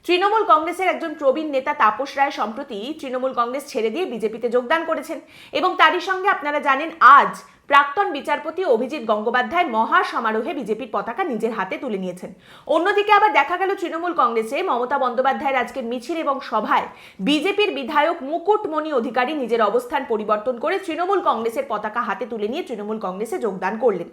তৃণমূল কংগ্রেসের একজন প্রবীণ নেতা তাপস রায় সম্প্রতি তৃণমূল কংগ্রেস ছেড়ে দিয়ে বিজেপিতে যোগদান করেছেন এবং তারই সঙ্গে আপনারা জানেন আজ প্রাক্তন বিচারপতি অভিজিৎ গঙ্গোপাধ্যায় মহা সমারোহে বিজেপির পতাকা নিজের হাতে তুলে নিয়েছেন। অন্যদিকে আবার দেখা গেল তৃণমূল কংগ্রেসে মমতা বন্দ্যোপাধ্যায়ের আজকের মিছিল এবং সভায় বিজেপির বিধায়ক মুকুটমণি অধিকারী নিজের অবস্থান পরিবর্তন করে তৃণমূল কংগ্রেসের পতাকা হাতে তুলে নিয়ে তৃণমূল কংগ্রেসে যোগদান করলেন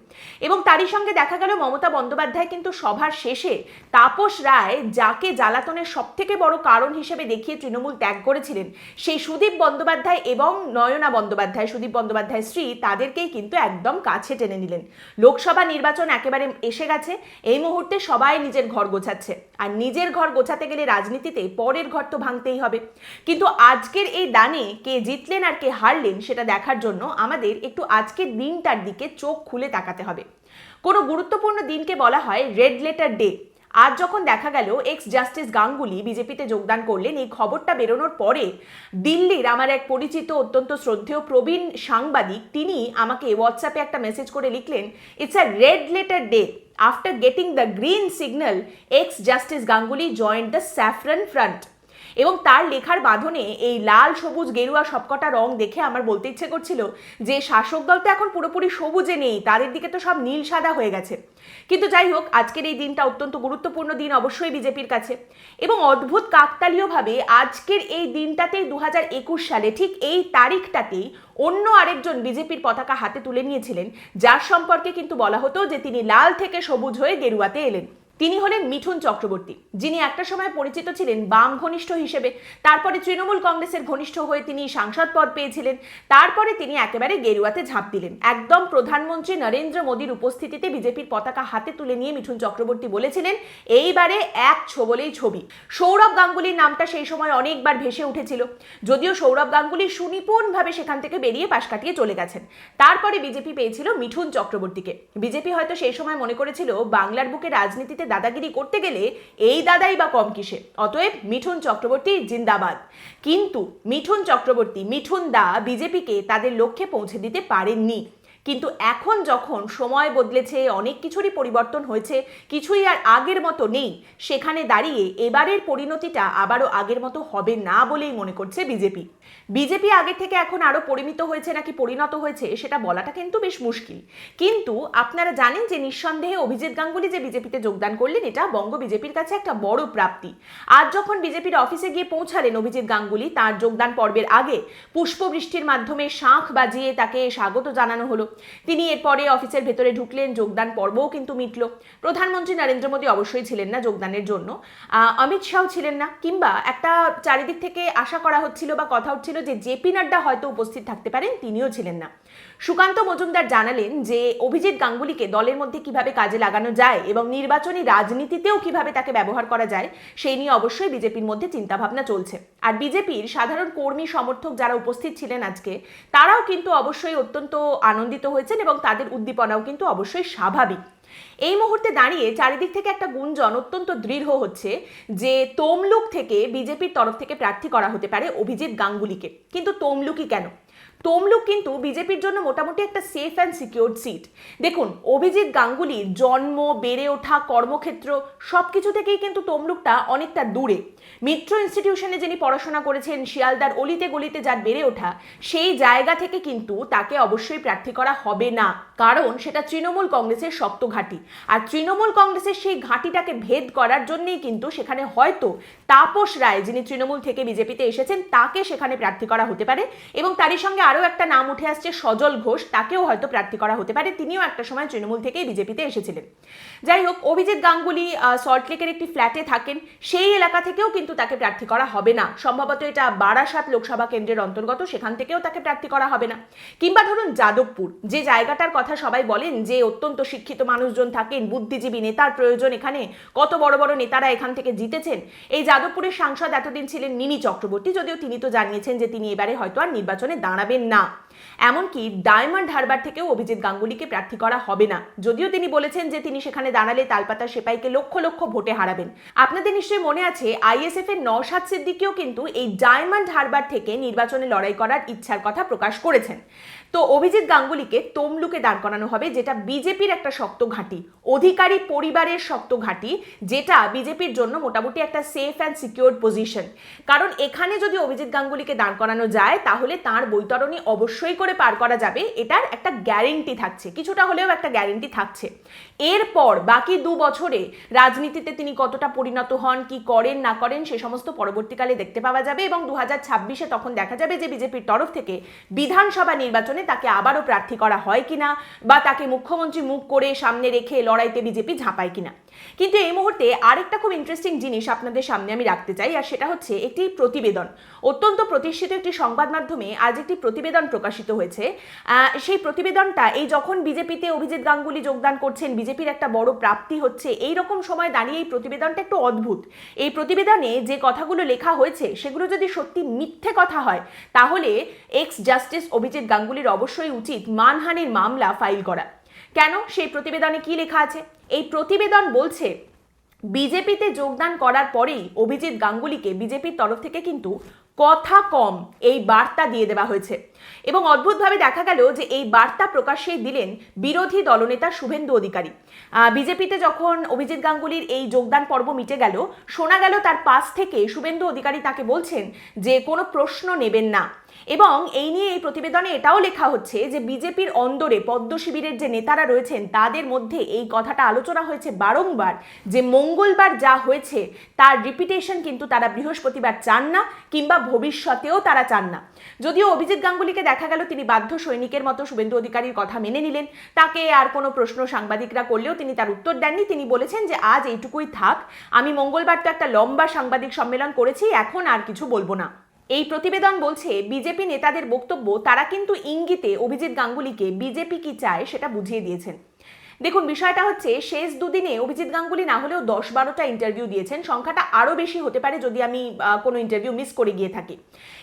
এবং তারই সঙ্গে দেখা গেল মমতা বন্দ্যোপাধ্যায় কিন্তু সভার শেষে তাপস রায় যাকে জ্বালাতনের সবথেকে বড় কারণ হিসেবে দেখিয়ে তৃণমূল ত্যাগ করেছিলেন সেই সুদীপ বন্দ্যোপাধ্যায় এবং নয়না বন্দ্যোপাধ্যায়, সুদীপ বন্দ্যোপাধ্যায়ের স্ত্রী, তাদেরকেই কিন্তু একদম কাছে টেনে নিলেন। লোকসভা নির্বাচন একেবারে এসে গেছে, এই মুহূর্তে সবাই নিজের ঘর গোছাচ্ছে, আর নিজের ঘর গোছাতে গেলে রাজনীতিতে পরের ঘর তো ভাঙতেই হবে। কিন্তু আজকের এই দানে কে জিতলেন আর কে হারলেন সেটা দেখার জন্য আমাদের একটু আজকের দিনটার দিকে চোখ খুলে তাকাতে হবে। কোনো গুরুত্বপূর্ণ দিনকে বলা হয় রেড লেটার ডে। আজ যখন দেখা গেল এক্স জাস্টিস গাঙ্গুলি বিজেপিতে যোগদান করলেন, এই খবরটা বেরোনোর পরে দিল্লির আমার এক পরিচিত অত্যন্ত শ্রদ্ধেয় প্রবীণ সাংবাদিক তিনি আমাকে হোয়াটসঅ্যাপে একটা মেসেজ করে লিখলেন, it's a red letter day. After getting the green signal x justice Ganguly joined the saffron front. এবং তার লেখার বাঁধনে এই লাল সবুজ গেরুয়া সবকটা রং দেখে আমার বলতে ইচ্ছে করছিল যে শাসক দল তো এখন পুরোপুরি সবুজে নেই, তাদের দিকে তো সব নীল সাদা হয়ে গেছে। কিন্তু যাই হোক, আজকের এই দিনটা অত্যন্ত গুরুত্বপূর্ণ দিন অবশ্যই বিজেপির কাছে এবং অদ্ভুত কাকতালীয়ভাবে আজকের এই দিনটাতেই 2021 সালে ঠিক এই তারিখটাতেই অন্য আরেকজন বিজেপির পতাকা হাতে তুলে নিয়েছিলেন, যার সম্পর্কে কিন্তু বলা হতো যে তিনি লাল থেকে সবুজ হয়ে গেরুয়াতে এলেন। তিনি হলেন মিঠুন চক্রবর্তী, যিনি একটা সময় পরিচিত ছিলেন বাম ঘনিষ্ঠ হিসেবে, তারপরে তৃণমূল কংগ্রেসের ঘনিষ্ঠ হয়ে তিনি সাংসদ পদ পেয়েছিলেন, তারপরে তিনি একেবারে গেরুয়াতে ঝাঁপ দিলেন। একদম প্রধানমন্ত্রী নরেন্দ্র মোদীর উপস্থিতিতে বিজেপির পতাকা হাতে তুলে নিয়ে মিঠুন চক্রবর্তী বলেছিলেন এইবারে এক ছোবলেই ছবি। সৌরভ গাঙ্গুলির নামটা সেই সময় অনেকবার ভেসে উঠেছিল, যদিও সৌরভ গাঙ্গুলি সুনিপুণভাবে সেখান থেকে বেরিয়ে পাশ কাটিয়ে চলে গেছেন। তারপরে বিজেপি পেয়েছিল মিঠুন চক্রবর্তীকে। বিজেপি হয়তো সেই সময় মনে করেছিল বাংলার বুকে রাজনীতিতে দাদাগিরি করতে গেলে এই দাদাই বা কম কিসে, অতএব মিঠুন চক্রবর্তী জিন্দাবাদ। কিন্তু মিঠুন চক্রবর্তী, মিঠুন দা বিজেপিকে তাদের লক্ষ্যে পৌঁছে দিতে পারেননি। কিন্তু এখন যখন সময় বদলেছে, অনেক কিছুরই পরিবর্তন হয়েছে, কিছুই আর আগের মতো নেই, সেখানে দাঁড়িয়ে এবারের পরিণতিটা আবারও আগের মতো হবে না বলেই মনে করছে বিজেপি। বিজেপি আগের থেকে এখন আরো পরিমিত হয়েছে নাকি পরিণত হয়েছে সেটা বলাটা কিন্তু বেশ মুশকিল। কিন্তু আপনারা জানেন যে নিঃসন্দেহে অভিজিৎ গাঙ্গুলি যে বিজেপিতে যোগদান করলেন এটা বঙ্গ বিজেপির কাছে একটা বড় প্রাপ্তি। আজ যখন বিজেপির অফিসে গিয়ে পৌঁছালেন অভিজিৎ গাঙ্গুলি, তার যোগদান পর্বের আগে পুষ্পবৃষ্টির মাধ্যমে শাঁখ বাজিয়ে তাকে স্বাগত জানানো হলো। তিনি এরপরে অফিসের ভেতরে ঢুকলেন, যোগদান পর্বও কিন্তু মিটল। প্রধানমন্ত্রী নরেন্দ্র মোদী অবশ্যই ছিলেন না যোগদানের জন্য, অমিত শাহ ছিলেন না, কিংবা একটা চারিদিক থেকে আশা করা হচ্ছিল বা কথা হচ্ছিল যে জেপি নাড্ডা হয়তো উপস্থিত থাকতে পারেন, তিনিও ছিলেন না। সুকান্ত মজুমদার জানালেন যে অভিজিৎ গাঙ্গুলিকে দলের মধ্যে কিভাবে কাজে লাগানো যায় এবং নির্বাচনী রাজনীতিতেও কিভাবে তাকে ব্যবহার করা যায় সেই নিয়ে অবশ্যই বিজেপির মধ্যে চিন্তাভাবনা চলছে। আর বিজেপির সাধারণ কর্মী সমর্থক যারা উপস্থিত ছিলেন আজকে, তারাও কিন্তু অবশ্যই অত্যন্ত আনন্দিত হয়েছেন এবং তাদের উদ্দীপনাও কিন্তু অবশ্যই স্বাভাবিক। এই মুহূর্তে দাঁড়িয়ে চারিদিক থেকে একটা গুঞ্জন অত্যন্ত দৃঢ় হচ্ছে যে তমলুক থেকে বিজেপির তরফ থেকে প্রার্থী করা হতে পারে অভিজিৎ গাঙ্গুলিকে। কিন্তু তমলুকই কেন? তমলুক কিন্তু বিজেপির জন্য মোটামুটি একটা সেফ অ্যান্ড সিকিউর সিট। দেখুন, অভিজিৎ গাঙ্গুলির জন্ম, বেড়ে ওঠা, কর্মক্ষেত্র সবকিছু থেকেই কিন্তু তমলুকটা অনেকটা দূরে। মিত্র ইনস্টিটিউশনে যিনি পড়াশোনা করেছেন, শিয়ালদার অলিতে গলিতে যার বেড়ে ওঠা, সেই জায়গা থেকে কিন্তু তাকে অবশ্যই প্রার্থী করা হবে না, কারণ সেটা তৃণমূল কংগ্রেসের শক্ত ঘাঁটি। আর তৃণমূল কংগ্রেসের সেই ঘাঁটিটাকে ভেদ করার জন্যই কিন্তু সেখানে হয়তো তাপস রায়, যিনি তৃণমূল থেকে বিজেপিতে এসেছেন, তাকে সেখানে প্রার্থী করা হতে পারে। এবং তারই সঙ্গে আরও একটা নাম উঠে আসছে সজল ঘোষ, তাকেও হয়তো প্রার্থী করা হতে পারে, তিনিও একটা সময় তৃণমূল থেকেই বিজেপিতে এসেছিলেন। যাই হোক, অভিজিৎ গাঙ্গুলি সল্টলেকের একটি ফ্ল্যাটে থাকেন, সেই এলাকা থেকেও কিন্তু তাকে প্রার্থী করা হবে না। সম্ভবত এটা বারাসাত লোকসভা কেন্দ্রের অন্তর্গত, সেখান থেকেও তাকে প্রার্থী করা হবে না। কিংবা ধরুন যাদবপুর, যে জায়গাটার কথা সবাই বলেন যে অত্যন্ত শিক্ষিত মানুষজন থাকেন, বুদ্ধিজীবী নেতার প্রয়োজন এখানে, কত বড় বড় নেতারা এখান থেকে জিতেছেন। এই যাদবপুরের সাংসদ এতদিন ছিলেন মিমি চক্রবর্তী, যদিও তিনি তো জানিয়েছেন যে তিনি এবারে হয়তো আর নির্বাচনে দাঁড়াবেন যাবে না। এমনকি ডায়মন্ড হারবার থেকেও অভিজিৎ গাঙ্গুলিকে প্রার্থী করা হবে না, যদিও তিনি বলেছেন যে তিনি সেখানে দাঁড়ালে তালপাতা সেপাইকে লক্ষ লক্ষ ভোটে হারাবেন। আপনাদের নিশ্চয়ই মনে আছে আইএসএফ এর নওশাদ সিদ্দিকীও কিন্তু এই ডায়মন্ড হারবার থেকে নির্বাচনে লড়াই করার ইচ্ছার কথা প্রকাশ করেছেন। তো অভিজিৎ গাঙ্গুলিকে তমলুকে দাঁড় করানো হবে, যেটা বিজেপির একটা শক্ত ঘাঁটি, অধিকারী পরিবারের শক্ত ঘাঁটি, যেটা বিজেপির জন্য মোটামুটি একটা সেফ অ্যান্ড সিকিউরড পজিশন। কারণ এখানে যদি অভিজিৎ গাঙ্গুলিকে দাঁড় করানো যায় তাহলে তার বৈতরণী অবশ্যই করে পার করা যাবে, এটার একটা গ্যারেন্টি থাকছে, কিছুটা হলেও একটা গ্যারেন্টি থাকছে। এরপর বাকি 2 বছরে রাজনীতিতে তিনি কতটা পরিণত হন, কি করেন না করেন, সে সমস্ত পরবর্তীকালে দেখতে পাওয়া যাবে এবং 2026-এ তখন দেখা যাবে যে বিজেপির তরফ থেকে বিধানসভা নির্বাচনে তাকে আবারও প্রার্থী করা হয় কিনা বা তাকে মুখ্যমন্ত্রী মুখ করে সামনে রেখে লড়াইতে বিজেপি ঝাঁপায় কিনা। কিন্তু এই মুহূর্তে আরেকটা খুব ইন্টারেস্টিং জিনিস আপনাদের সামনে আমি রাখতে চাই, আর সেটা হচ্ছে একটি প্রতিবেদন। অত্যন্ত প্রতিষ্ঠিত একটি সংবাদ মাধ্যমে আজ একটি প্রতিবেদন প্রকাশিত হয়েছে। সেই প্রতিবেদনটা এই যখন বিজেপিতে অভিজিৎ গাঙ্গুলি যোগদান করছেন, বিজেপির একটা বড় প্রাপ্তি হচ্ছে, এই রকম সময় দাঁড়িয়ে এই প্রতিবেদনটা একটু অদ্ভুত। এই প্রতিবেদনে যে কথাগুলো লেখা হয়েছে সেগুলো যদি সত্যি মিথ্যে কথা হয় তাহলে এক্স জাস্টিস অভিজিৎ গাঙ্গুলির অবশ্যই উচিত মানহানির মামলা ফাইল করা। কেন? সেই প্রতিবেদনে কি লেখা আছে? এই প্রতিবেদন বলছে বিজেপিতে যোগদান করার পরেই অভিজিৎ গাঙ্গুলিকে বিজেপির তরফ থেকে কিন্তু কথা কম এই বার্তা দিয়ে দেওয়া হয়েছে এবং অদ্ভুতভাবে দেখা গেল যে এই বার্তা প্রকাশ্যেই দিলেন বিরোধী দলনেতা শুভেন্দু অধিকারী। বিজেপিতে যখন অভিজিৎ গাঙ্গুলির এই যোগদান পর্ব মিটে গেল, শোনা গেল তার পাশ থেকে শুভেন্দু অধিকারী তাকে বলছেন যে কোনো প্রশ্ন নেবেন না। এবং এই নিয়ে এই প্রতিবেদনে এটাও লেখা হচ্ছে যে বিজেপির অন্দরে পদ্ম শিবিরের যে নেতারা রয়েছেন তাদের মধ্যে এই কথাটা আলোচনা হয়েছে বারংবার যে মঙ্গলবার যা হয়েছে তার রিপিটেশন কিন্তু তারা বৃহস্পতিবার চান না, কিংবা ভবিষ্যতেও তারা চান না। যদিও অভিজিৎ গাঙ্গুলিকে দেখা গেল তিনি বাধ্য সৈনিকের মতো শুভেন্দু অধিকারীর কথা মেনে নিলেন, তাকে আর কোনো প্রশ্ন সাংবাদিকরা করলেও তিনি তার উত্তর দেননি। তিনি বলেছেন যে আজ এইটুকুই থাক, আমি মঙ্গলবার তো একটা লম্বা সাংবাদিক সম্মেলন করেছি, এখন আর কিছু বলবো না। এই প্রতিবেদন বলছে বিজেপি নেতাদের বক্তব্য তারা কিন্তু ইঙ্গিতে অভিজিৎ গাঙ্গুলিকে বিজেপি কি চায় সেটা বুঝিয়ে দিয়েছেন। দেখুন, বিষয়টা হচ্ছে শেষ দুদিনে অভিজিৎ গাঙ্গুলি না হলেও 10-12টা ইন্টারভিউ দিয়েছেন, সংখ্যাটা আরও বেশি হতে পারে যদি আমি কোনো ইন্টারভিউ মিস করে গিয়ে থাকি।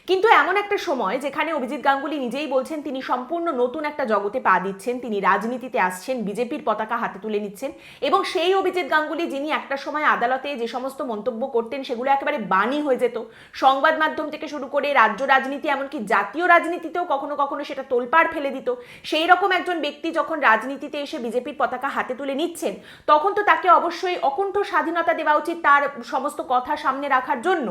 কিন্তু এমন একটা সময় যেখানে অভিজিৎ গাঙ্গুলি নিজেই বলছেন তিনি সম্পূর্ণ নতুন একটা জগতে পা দিচ্ছেন, তিনি রাজনীতিতে আসছেন, বিজেপির পতাকা হাতে তুলে নিচ্ছেন, এবং সেই অভিজিৎ গাঙ্গুলি যিনি একটা সময় আদালতে যে সমস্ত মন্তব্য করতেন সেগুলো একেবারে বাণী হয়ে যেত, সংবাদ মাধ্যম থেকে শুরু করে রাজ্য রাজনীতি এমনকি জাতীয় রাজনীতিতেও কখনো কখনো সেটা তোলপাড় ফেলে দিত, সেই রকম একজন ব্যক্তি যখন রাজনীতিতে এসে বিজেপির পতাকা হাতে তুলে নিচ্ছেন তখন তো তাকে অবশ্যই অকুণ্ঠ স্বাধীনতা দেওয়া উচিত তার সমস্ত কথা সামনে রাখার জন্য।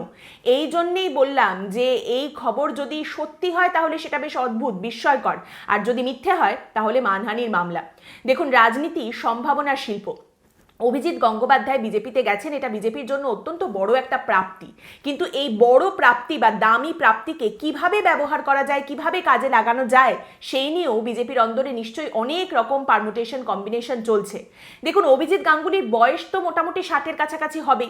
এই জন্যেই বললাম যে এই খবর যদি সত্যি হয় তাহলে সেটা বেশ অদ্ভুত, বিস্ময়কর, আর যদি মিথ্যে হয় তাহলে মানহানির মামলা। দেখুন, রাজনীতি সম্ভাবনার শিল্প। অভিজিৎ গঙ্গোপাধ্যায় বিজেপিতে গেছেন, এটা বিজেপির জন্য অত্যন্ত বড় একটা প্রাপ্তি, কিন্তু এই বড় প্রাপ্তি বা দামি প্রাপ্তিকে কিভাবে ব্যবহার করা যায়, কিভাবে কাজে লাগানো যায়, সেই নিয়েও বিজেপির অন্দরে নিশ্চয়ই অনেক রকম পারমুটেশন কম্বিনেশন চলছে। দেখুন, অভিজিৎ গাঙ্গুলির বয়স তো মোটামুটি 60-এর কাছাকাছি হবে।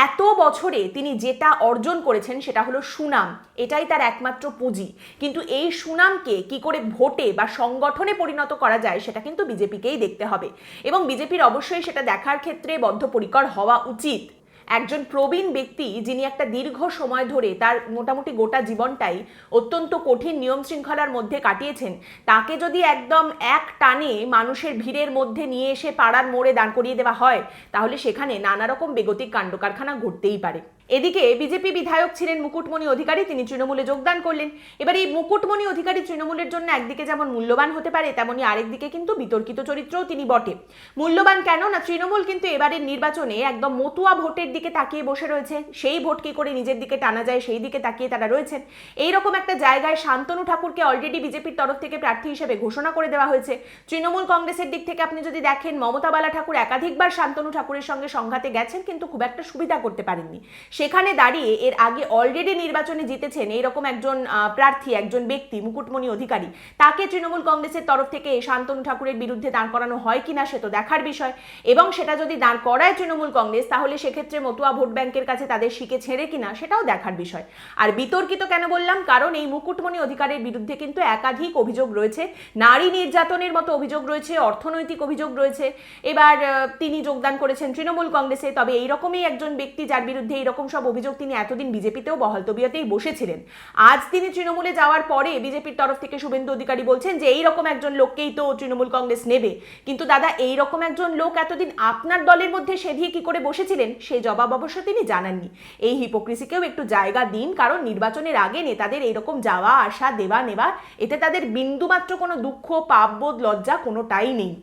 এত বছরে তিনি যেটা অর্জন করেছেন সেটা হলো সুনাম, এটাই তার একমাত্র পুঁজি। কিন্তু এই সুনামকে কি করে ভোটে বা সংগঠনে পরিণত করা যায় সেটা কিন্তু বিজেপিকেই দেখতে হবে, এবং বিজেপির অবশ্যই সেটা দেখার ক্ষেত্রে বদ্ধপরিকর হওয়া উচিত। একজন প্রবীণ ব্যক্তি যিনি একটা দীর্ঘ সময় ধরে তার মোটামুটি গোটা জীবনটাই অত্যন্ত কঠিন নিয়ম শৃঙ্খলার মধ্যে কাটিয়েছেন, তাকে যদি একদম এক টানে মানুষের ভিড়ের মধ্যে নিয়ে এসে পাড়ার মোড়ে দাঁড় করিয়ে দেওয়া হয় তাহলে সেখানে নানা রকম বেগতিক কাণ্ডকারখানা ঘটতেই পারে। এদিকে বিজেপি বিধায়ক ছিলেন মুকুটমণি অধিকারী, তিনি তৃণমূলে যোগদান করলেন। এবার এই মুকুটমণি অধিকারী তৃণমূলের জন্য একদিকে যেমন মূল্যবান হতে পারে তেমনি আরেকদিকে কিন্তু বিতর্কিত চরিত্রও তিনি বটে। মূল্যবান কেন না, তৃণমূল কিন্তু এবারের নির্বাচনে একদম মতুয়া ভোটের দিকে তাকিয়ে বসে রয়েছে, সেই ভোট কি করে নিজের দিকে টানা যায় সেই দিকে তাকিয়ে তারা রয়েছেন। এইরকম একটা জায়গায় শান্তনু ঠাকুরকে অলরেডি বিজেপির তরফ থেকে প্রার্থী হিসেবে ঘোষণা করে দেওয়া হয়েছে। তৃণমূল কংগ্রেসের দিক থেকে আপনি যদি দেখেন, মমতা বালা ঠাকুর একাধিকবার শান্তনু ঠাকুরের সঙ্গে সংঘাতে গেছেন কিন্তু খুব একটা সুবিধা করতে পারেননি। সেখানে দাঁড়িয়ে এর আগে অলরেডি নির্বাচনে জিতেছেন এইরকম একজন প্রার্থী, একজন ব্যক্তি মুকুটমণি অধিকারী, তাকে তৃণমূল কংগ্রেসের তরফ থেকে শান্তনু ঠাকুরের বিরুদ্ধে দাঁড় করানো হয় কিনা সে তো দেখার বিষয়, এবং সেটা যদি দাঁড় করায় তৃণমূল কংগ্রেস তাহলে সেক্ষেত্রে মতুয়া ভোট ব্যাংকের কাছে তাদের শিকে ছেড়ে কিনা সেটাও দেখার বিষয়। আর বিতর্কিত কেন বললাম, কারণ এই মুকুটমণি অধিকারের বিরুদ্ধে কিন্তু একাধিক অভিযোগ রয়েছে, নারী নির্যাতনের মতো অভিযোগ রয়েছে, অর্থনৈতিক অভিযোগ রয়েছে। এবার তিনি যোগদান করেছেন তৃণমূল কংগ্রেসে, তবে এইরকমই একজন ব্যক্তি যার বিরুদ্ধে এইরকম রকম সব অভিযোগ তিনি এতদিন বিজেপিতেও বহাল তবিয়তেই বসেছিলেন। আজ তিনি তৃণমূলে যাওয়ার পরে বিজেপির তরফ থেকে শুভেন্দু অধিকারী বলছেন যে এইরকম একজন লোককেই তো তৃণমূল কংগ্রেস নেবে। কিন্তু দাদা, এইরকম একজন লোক এতদিন আপনার দলের মধ্যে সেধিয়ে কি করে বসেছিলেন সেই জবাব অবশ্য তিনি জানাননি। এই হিপোক্রিসিকেও একটু জায়গা দিন, কারণ নির্বাচনের আগে নেতাদের এইরকম যাওয়া আসা দেওয়া নেওয়া, এতে তাদের বিন্দুমাত্র কোনো দুঃখ, পাপবোধ, লজ্জা কোনোটাই নেই।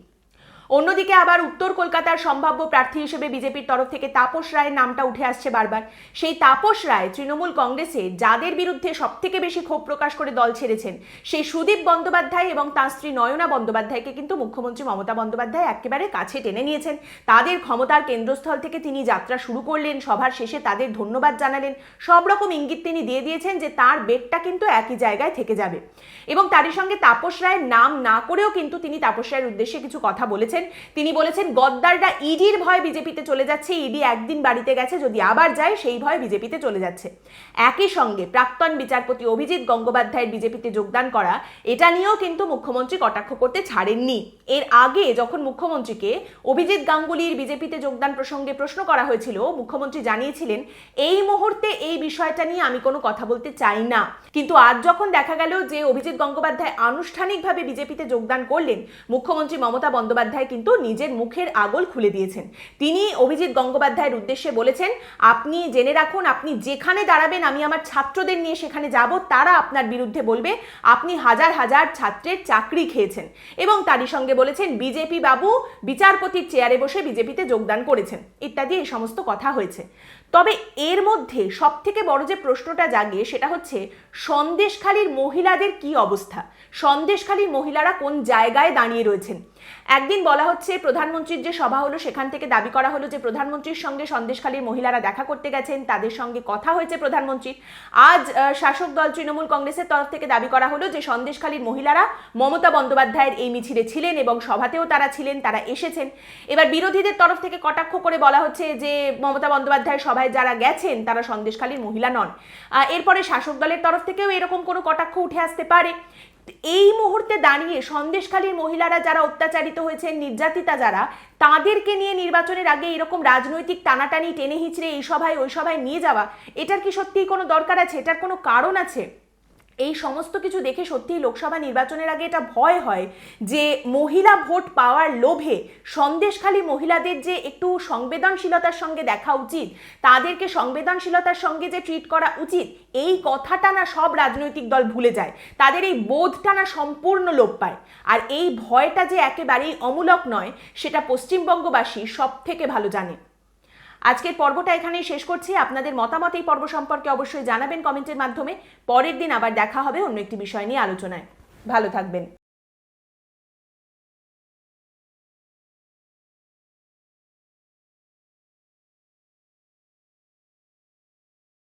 অন্যদিকে আবার উত্তর কলকাতার সম্ভাব্য প্রার্থী হিসেবে বিজেপির তরফ থেকে তাপস রায়ের নামটা উঠে আসছে বারবার। সেই তাপস রায় তৃণমূল কংগ্রেসে যাদের বিরুদ্ধে সব থেকে বেশি ক্ষোভ প্রকাশ করে দল ছেড়েছেন, সেই সুদীপ বন্দ্যোপাধ্যায় এবং তাঁর স্ত্রী নয়না বন্দ্যোপাধ্যায়কে কিন্তু মুখ্যমন্ত্রী মমতা বন্দ্যোপাধ্যায় একেবারে কাছে টেনে নিয়েছেন। তাদের ক্ষমতার কেন্দ্রস্থল থেকে তিনি যাত্রা শুরু করলেন, সভার শেষে তাদের ধন্যবাদ জানালেন, সব রকম ইঙ্গিত তিনি দিয়ে দিয়েছেন যে তার বেটটা কিন্তু একই জায়গায় থেকে যাবে। এবং তারই সঙ্গে তাপস রায়ের নাম না করেও কিন্তু তিনি তাপস রায়ের উদ্দেশ্যে কিছু কথা বলেছেন। তিনি বলেছেন গদ্দাররা ইডির ভয় বিজেপিতে চলে যাচ্ছে, ইডি একদিন বাড়িতে গেছে, যদি আবার যায় সেই ভয় বিজেপিতে চলে যাচ্ছে। একই সঙ্গে প্রাক্তন বিচারপতি অভিজিৎ গঙ্গোপাধ্যায়ের বিজেপিতে যোগদান করা, এটা নিয়েও কিন্তু মুখ্যমন্ত্রী কটাক্ষ করতে ছাড়েননি। এর আগে যখন মুখ্যমন্ত্রীকে অভিজিৎ গাঙ্গুলির বিজেপিতে যোগদান প্রসঙ্গে প্রশ্ন করা হয়েছিল, মুখ্যমন্ত্রী জানিয়েছিলেন এই মুহূর্তে এই বিষয়টা নিয়ে আমি কোনো কথা বলতে চাই না। কিন্তু আজ যখন দেখা গেল যে অভিজিৎ গঙ্গোপাধ্যায় আনুষ্ঠানিকভাবে বিজেপিতে যোগদান করলেন, মুখ্যমন্ত্রী মমতা বন্দ্যোপাধ্যায় কিন্তু নিজের মুখের আগল খুলে দিয়েছেন। তিনি অভিজিৎ গঙ্গোপাধ্যায়ের উদ্দেশ্যে বলেছেন, আপনি জেনে রাখুন, আপনি যেখানে দাঁড়াবেন আমি আমার ছাত্রদের নিয়ে সেখানে যাব, তারা আপনার বিরুদ্ধে বলবে আপনি হাজার হাজার ছাত্রের চাকরি খেয়েছেন। এবং তারই সঙ্গে বলেছেন বিজেপি বাবু বিচারপতির চেয়ারে বসে বিজেপিতে যোগদান করেছেন, ইত্যাদি এই সমস্ত কথা হয়েছে। তবে এর মধ্যে সব থেকে বড় যে প্রশ্নটা জাগে সেটা হচ্ছে সন্দেশখালীর মহিলাদের কি অবস্থা, সন্দেশখালীর মহিলারা কোন জায়গায় দাঁড়িয়ে রয়েছেন। একদিন বলা হচ্ছে প্রধানমন্ত্রীর যে সভা হলো সেখান থেকে দাবি করা হলো যে প্রধানমন্ত্রীর সঙ্গে সন্দেশখালীর মহিলারা দেখা করতে গেছেন, তাদের সঙ্গে কথা হয়েছে প্রধানমন্ত্রীর। আজ শাসক দল তৃণমূল কংগ্রেসের তরফ থেকে দাবি করা হলো যে সন্দেশখালীর মহিলারা মমতা বন্দ্যোপাধ্যায়ের এই মিছিলে ছিলেন এবং সভাতেও তারা ছিলেন, তারা এসেছেন। এবার বিরোধীদের তরফ থেকে কটাক্ষ করে বলা হচ্ছে যে মমতা বন্দ্যোপাধ্যায়ের সভায় যারা গেছেন তারা সন্দেশখালীর মহিলা নন। এরপরে শাসক দলের তরফ থেকেও এরকম কোনো কটাক্ষ উঠে আসতে পারে। এই মুহূর্তে দাঁড়িয়ে সন্দেশখালীর মহিলারা যারা অত্যাচারিত হয়েছেন, নির্যাতিতা যারা, তাদেরকে নিয়ে নির্বাচনের আগে এরকম রাজনৈতিক টানাটানি, টেনে হিচড়ে এই সভায় ওই সভায় নিয়ে যাওয়া, এটার কি সত্যিই কোনো দরকার আছে? এটার কোনো কারণ আছে? এই সমস্ত কিছু দেখে সত্যিই লোকসভা নির্বাচনের আগে এটা ভয় হয় যে মহিলা ভোট পাওয়ার লোভে সন্দেশখালী মহিলাদের যে একটু সংবেদনশীলতার সঙ্গে দেখা উচিত, তাদেরকে সংবেদনশীলতার সঙ্গে যে ট্রিট করা উচিত, এই কথাটা না সব রাজনৈতিক দল ভুলে যায়। তাদের এই বোধটা না সম্পূর্ণ লোপ পায়। আর এই ভয়টা যে একেবারেই অমূলক নয় সেটা পশ্চিমবঙ্গবাসী সব থেকে ভালো জানে। আজকের পর্বটা এখানেই শেষ করছি। আপনাদের মতামত এই পর্ব সম্পর্কে অবশ্যই জানাবেন কমেন্টের মাধ্যমে। পরের দিন আবার দেখা হবে অন্য একটি বিষয় নিয়ে আলোচনায়। ভালো থাকবেন।